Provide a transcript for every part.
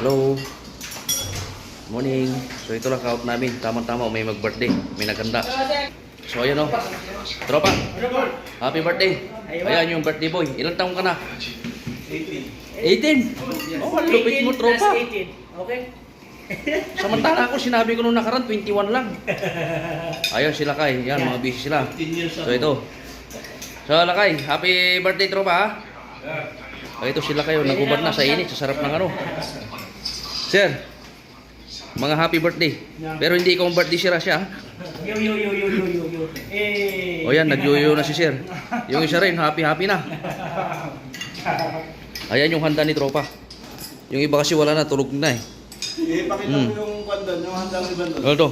Hello. Morning. So ito lang count namin. Tama-tama may mag-birthday. May naganda. So ayan o. Tropa. Happy birthday. Ayan yung birthday boy. Ilang taong ka na? 18. Oh, lupit mo tropa. 18. Okay? Samantala ako sinabi ko nung nakaraan 21 lang. Ayun sila kay. Yan mga busy sila. So ito. So Lakay, happy birthday tropa ha. Ito sila kayo, nagubad na sa init, sa sarap ng ano. Sir, mga happy birthday. Pero hindi ko birthday si Rasha. Yo. O yan, nagyuyo na si Sir. Yung isa rin, happy na. Ayan yung handa ni tropa. Yung iba kasi wala na, tulog na eh. Pakita mo yung bandon, yung handang ibang doon. Ito.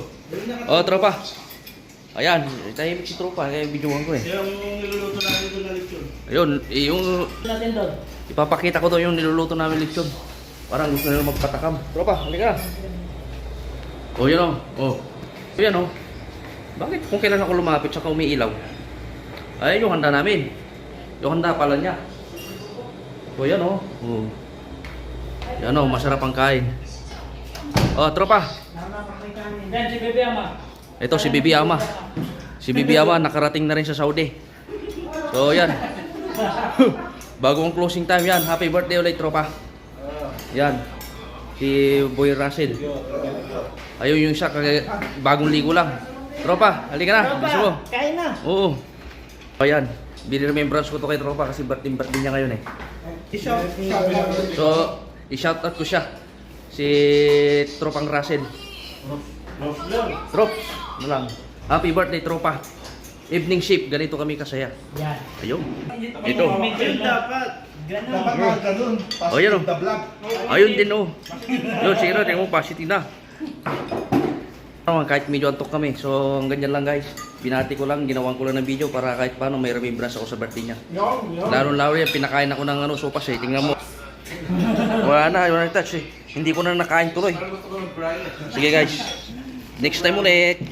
O tropa. Ayan, tahimik si tropa, kaya videoan ko eh. Yung niluluto namin doon na lechon. Ayun, yung Natin doon. ipapakita ko to yung niluluto namin lechon. Parang gusto nila magpatakam. Tropa, halika na. O yan o. O. Yan o. Bakit kung kailan ako lumapit saka umiilaw? Ayun yung handa namin. Yung handa pala niya. O yan o. O. Yan o, masarap ang kain. O, tropa. Yan, si Bebe Ama. Ito si Bibi Ama. Si Bibi Ama nakarating na rin sa Saudi. So yan. Bagong closing time yan. Happy birthday ulit tropa. Yan. Si Boy Russell. Ayun yung isa bagong ligo lang. Tropa, halika na. Gusto mo? Kain na. Oo. Ayan. Bini-remembrance ko to kay tropa kasi birthday niya ngayon eh. So, i-shoutout ko siya. Si Tropang Russell. Trops, ano lang. Happy birthday tropa. Evening shift, ganito kami kasaya. Yan. Ayun. Ito. Dapat Ganon. mga ganun. Oh, yan o. The vlog. Ayun din oh. Yun, sige na, tingnan mo, positive na. Kahit medyo antok kami. So, ganyan lang guys. Binati ko lang, ginawan ko lang ng video para kahit paano may remembrance ako sa birthday niya. Lalo yan, pinakain ako ng ano, sopas eh. Tingnan mo. Wala na touch eh. Hindi ko na nakain tuloy. Sige guys. Next time ulit.